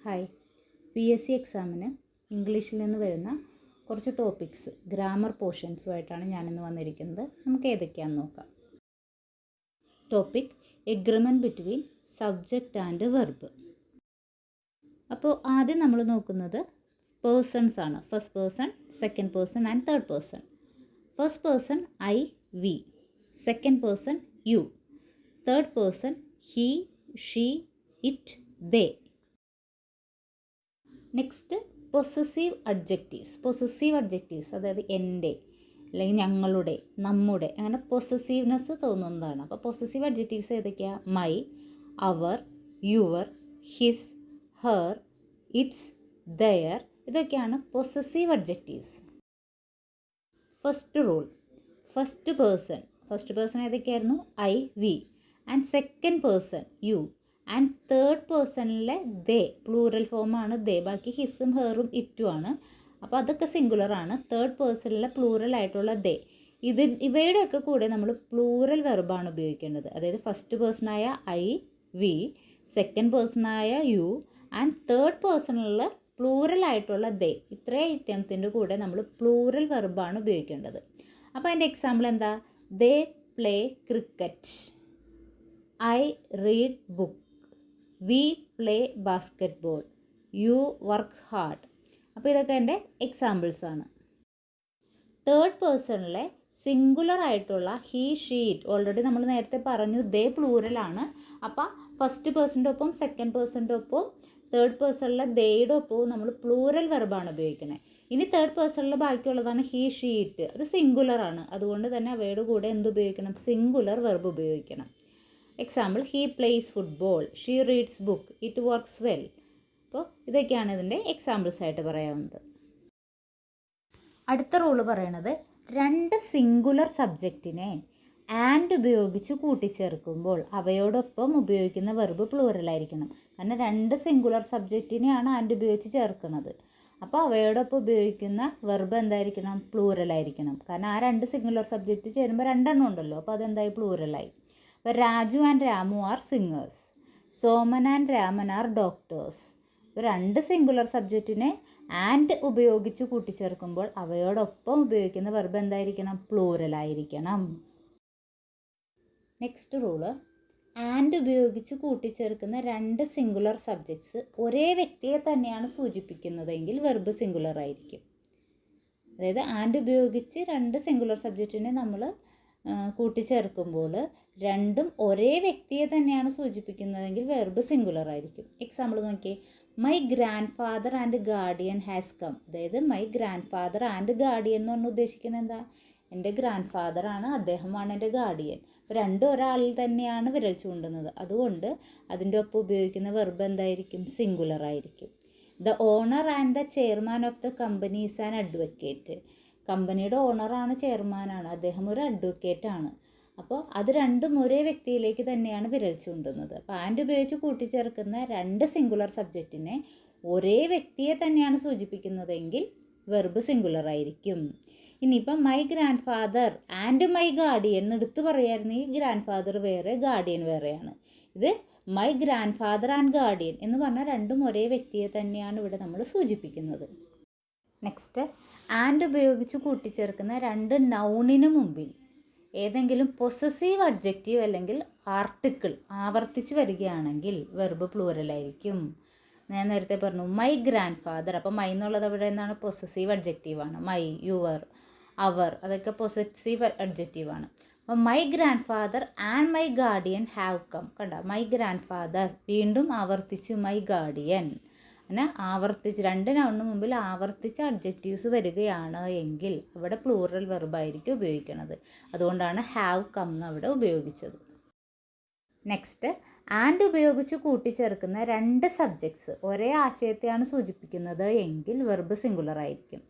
Hi, PSC എക്സാമിന് ഇംഗ്ലീഷിൽ നിന്ന് വരുന്ന കുറച്ച് ടോപ്പിക്സ് ഗ്രാമർ പോർഷൻസുമായിട്ടാണ് ഞാനിന്ന് വന്നിരിക്കുന്നത്. നമുക്ക് ഏതൊക്കെയാണെന്ന് നോക്കാം. Topic agreement between subject and verb. അപ്പോൾ ആദ്യം നമ്മൾ നോക്കുന്നത് പേഴ്സൺസ് ആണ്. First person, second person and third person. First person I, we. Second person you. Third person he, she, it, they. Next possessive adjectives അതായത് എൻ്റെ അല്ലെങ്കിൽ ഞങ്ങളുടെ, നമ്മുടെ, അങ്ങനെ പൊസസീവ്നെസ് തോന്നുന്നതാണ്. അപ്പോൾ പൊസസീവ് അഡ്ജക്റ്റീവ്സ് ഏതൊക്കെയാണ്? My, our, your, his, her, its, their. ഇതൊക്കെയാണ് possessive adjectives. First rule, first person ഏതൊക്കെയായിരുന്നു? I, we. And second person you. And third പേഴ്സണിലെ ദേ, പ്ലൂറൽ ഫോമാണ് ദേ. ബാക്കി ഹിസും ഹെറും ഇറ്റും ആണ്. അപ്പോൾ അതൊക്കെ സിംഗുലറാണ്. തേർഡ് പേഴ്സണിലെ പ്ലൂറൽ ആയിട്ടുള്ള ദേ, ഇവയുടെയൊക്കെ കൂടെ നമ്മൾ പ്ലൂറൽ വെർബാണ് ഉപയോഗിക്കേണ്ടത്. അതായത് ഫസ്റ്റ് പേഴ്സണായ ഐ, വി, സെക്കൻഡ് പേഴ്സണായ യു ആൻഡ് തേർഡ് പേഴ്സണിലുള്ള പ്ലൂറൽ ആയിട്ടുള്ള ദേ. ഇത്രയും ഐറ്റംസിൻ്റെ കൂടെ നമ്മൾ പ്ലൂറൽ വെർബാണ് ഉപയോഗിക്കേണ്ടത്. അപ്പോൾ അതിൻ്റെ എക്സാമ്പിൾ എന്താ? ദേ play cricket. I read book. V play basketball. You work hard. അപ്പോൾ ഇതൊക്കെ എൻ്റെ എക്സാമ്പിൾസാണ്. തേർഡ് പേഴ്സണിലെ സിംഗുലർ ആയിട്ടുള്ള ഹീ, ഷീ, ഇറ്റ് ഓൾറെഡി നമ്മൾ നേരത്തെ പറഞ്ഞു ദേ പ്ലൂറലാണ്. അപ്പോൾ ഫസ്റ്റ് പേഴ്സൻ്റെ ഒപ്പം സെക്കൻഡ് പേഴ്സൻ്റെ ഒപ്പം തേർഡ് പേഴ്സണിലെ ദേയുടെ ഒപ്പവും നമ്മൾ പ്ലൂറൽ വെർബാണ് ഉപയോഗിക്കുന്നത്. ഇനി തേർഡ് പേഴ്സണിൽ ബാക്കിയുള്ളതാണ് ഹീ, ഷീ, ഇറ്റ്. അത് സിംഗുലറാണ്. അതുകൊണ്ട് തന്നെ അവയുടെ കൂടെ എന്ത് ഉപയോഗിക്കണം? സിംഗുലർ വെർബ് ഉപയോഗിക്കണം. Example, he place football. She reads book. It works well. അപ്പോൾ ഇതൊക്കെയാണ് ഇതിൻ്റെ എക്സാമ്പിൾസ് ആയിട്ട് പറയാവുന്നത്. അടുത്ത റൂള് പറയണത് രണ്ട് സിംഗുലർ സബ്ജക്റ്റിനെ ആൻഡ് ഉപയോഗിച്ച് കൂട്ടിച്ചേർക്കുമ്പോൾ അവയോടൊപ്പം ഉപയോഗിക്കുന്ന വെർബ് പ്ലൂറലായിരിക്കണം. കാരണം രണ്ട് സിംഗുലർ സബ്ജക്റ്റിനെയാണ് ആൻഡ് ഉപയോഗിച്ച് ചേർക്കുന്നത്. അപ്പോൾ അവയോടൊപ്പം ഉപയോഗിക്കുന്ന വെർബ് എന്തായിരിക്കണം? പ്ലൂറലായിരിക്കണം. കാരണം ആ രണ്ട് സിംഗുലർ സബ്ജക്റ്റ് ചേരുമ്പോൾ രണ്ടെണ്ണം ഉണ്ടല്ലോ. അപ്പോൾ അതെന്തായി? പ്ലൂറലായി. അപ്പോൾ Raju and Ramu are singers. Soman and Raman are doctors. ഇപ്പോൾ രണ്ട് സിംഗുലർ സബ്ജക്റ്റിനെ ആൻഡ് ഉപയോഗിച്ച് കൂട്ടിച്ചേർക്കുമ്പോൾ അവയോടൊപ്പം ഉപയോഗിക്കുന്ന വെർബ് എന്തായിരിക്കണം? പ്ലൂറലായിരിക്കണം. നെക്സ്റ്റ് റൂള്, ആൻഡ് ഉപയോഗിച്ച് കൂട്ടിച്ചേർക്കുന്ന രണ്ട് സിംഗുലർ സബ്ജക്ട്സ് ഒരേ വ്യക്തിയെ തന്നെയാണ് സൂചിപ്പിക്കുന്നതെങ്കിൽ വെർബ് സിംഗുലർ ആയിരിക്കും. അതായത് ആൻഡ് ഉപയോഗിച്ച് രണ്ട് സിംഗുലർ സബ്ജക്റ്റിനെ നമ്മൾ കൂട്ടിച്ചേർക്കുമ്പോൾ രണ്ടും ഒരേ വ്യക്തിയെ തന്നെയാണ് സൂചിപ്പിക്കുന്നതെങ്കിൽ വെർബ് സിംഗുലർ ആയിരിക്കും. എക്സാമ്പിൾ നോക്കിയേ, my grandfather and guardian has come. അതായത് my grandfather and guardian എന്ന് പറഞ്ഞാൽ ഉദ്ദേശിക്കുന്നത് എന്താ? എൻ്റെ ഗ്രാൻഡ് ഫാദറാണ്, അദ്ദേഹമാണ് എൻ്റെ ഗാർഡിയൻ. അപ്പോൾ രണ്ടും ഒരാളിൽ തന്നെയാണ് വിരൽ ചൂണ്ടുന്നത്. അതുകൊണ്ട് അതിൻ്റെ ഒപ്പം ഉപയോഗിക്കുന്ന വെർബ് എന്തായിരിക്കും? സിംഗുലർ ആയിരിക്കും. The owner and the chairman of the company is an advocate. കമ്പനിയുടെ ഓണറാണ്, ചെയർമാനാണ്, അദ്ദേഹം ഒരു അഡ്വക്കേറ്റാണ്. അപ്പോൾ അത് രണ്ടും ഒരേ വ്യക്തിയിലേക്ക് തന്നെയാണ് വിരൽ ചൂണ്ടുന്നത്. അപ്പോൾ ആൻഡ് ഉപയോഗിച്ച് കൂട്ടിച്ചേർക്കുന്ന രണ്ട് സിംഗുലർ സബ്ജക്റ്റിനെ ഒരേ വ്യക്തിയെ തന്നെയാണ് സൂചിപ്പിക്കുന്നതെങ്കിൽ വെർബ് സിംഗുലർ ആയിരിക്കും. ഇനിയിപ്പം my grandfather and my guardian എടുത്തു പറയായിരുന്നെങ്കിൽ ഗ്രാൻഡ് ഫാദർ വേറെ, ഗാർഡിയൻ വേറെയാണ്. ഇത് my grandfather and guardian എന്ന് പറഞ്ഞാൽ രണ്ടും ഒരേ വ്യക്തിയെ തന്നെയാണ് ഇവിടെ നമ്മൾ സൂചിപ്പിക്കുന്നത്. നെക്സ്റ്റ്, ആൻഡ് ഉപയോഗിച്ച് കൂട്ടിച്ചേർക്കുന്ന രണ്ട് നൗണിന് മുമ്പിൽ ഏതെങ്കിലും പൊസസീവ് അഡ്ജക്റ്റീവ് അല്ലെങ്കിൽ ആർട്ടിക്കിൾ ആവർത്തിച്ച് വരികയാണെങ്കിൽ വെർബ് പ്ലൂറലായിരിക്കും. ഞാൻ നേരത്തെ പറഞ്ഞു മൈ ഗ്രാൻഡ് ഫാദർ. അപ്പോൾ മൈ എന്നുള്ളത് അവിടെ എന്താണ്? പൊസസീവ് അഡ്ജക്റ്റീവാണ്. മൈ, യുവർ, അവർ അതൊക്കെ പൊസസീവ് അഡ്ജക്റ്റീവാണ്. അപ്പോൾ my grandfather and my guardian have come. കണ്ട, മൈ ഗ്രാൻഡ് ഫാദർ, വീണ്ടും ആവർത്തിച്ച് മൈ ഗാർഡിയൻ. അങ്ങനെ ആവർത്തിച്ച് രണ്ട് നൗണിന് മുമ്പിൽ ആവർത്തിച്ച് അഡ്ജക്റ്റീവ്സ് വരികയാണ് എങ്കിൽ അവിടെ പ്ലൂറൽ വെർബായിരിക്കും ഉപയോഗിക്കുന്നത്. അതുകൊണ്ടാണ് ഹാവ് കം എന്ന് അവിടെ ഉപയോഗിച്ചത്. നെക്സ്റ്റ്, ആൻഡ് ഉപയോഗിച്ച് കൂട്ടിച്ചേർക്കുന്ന രണ്ട് സബ്ജക്ട്സ് ഒരേ ആശയത്തെയാണ് സൂചിപ്പിക്കുന്നത് എങ്കിൽ വെർബ് സിംഗുലർ ആയിരിക്കും.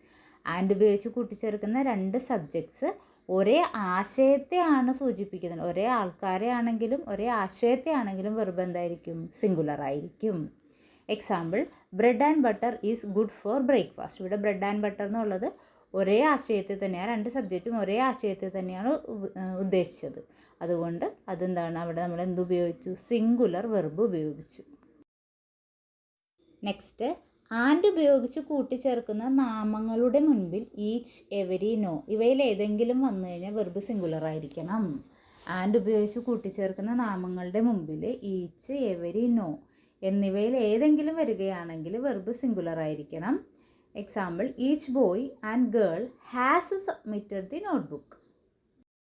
ആൻഡ് ഉപയോഗിച്ച് കൂട്ടിച്ചേർക്കുന്ന രണ്ട് സബ്ജക്ട്സ് ഒരേ ആശയത്തെയാണ് സൂചിപ്പിക്കുന്നത്. ഒരേ ആൾക്കാരെ ആണെങ്കിലും ഒരേ ആശയത്തെ ആണെങ്കിലും വെർബ് എന്തായിരിക്കും? സിംഗുലർ ആയിരിക്കും. Example, bread and butter is good for breakfast. ഇവിടെ ബ്രെഡ് ആൻഡ് ബട്ടർ എന്നുള്ളത് ഒരേ ആശയത്തെ തന്നെയാണ്, രണ്ട് സബ്ജക്റ്റും ഒരേ ആശയത്തെ തന്നെയാണ് ഉദ്ദേശിച്ചത്. അതുകൊണ്ട് അതെന്താണ്? അവിടെ നമ്മൾ എന്തുപയോഗിച്ചു? സിംഗുലർ വെർബ് ഉപയോഗിച്ചു. നെക്സ്റ്റ്, ആൻഡ് ഉപയോഗിച്ച് കൂട്ടിച്ചേർക്കുന്ന നാമങ്ങളുടെ മുൻപിൽ ഈച്ച്, എവരി, നോ ഇവയിൽ ഏതെങ്കിലും വന്നു കഴിഞ്ഞാൽ വെർബ് സിംഗുലർ ആയിരിക്കണം. ആൻഡ് ഉപയോഗിച്ച് കൂട്ടിച്ചേർക്കുന്ന നാമങ്ങളുടെ മുമ്പിൽ ഈച്ച്, എവരി, നോ എന്നിവയിൽ ഏതെങ്കിലും വരികയാണെങ്കിൽ വെർബ് സിംഗുലർ ആയിരിക്കണം. Example, each boy and girl has submitted the notebook.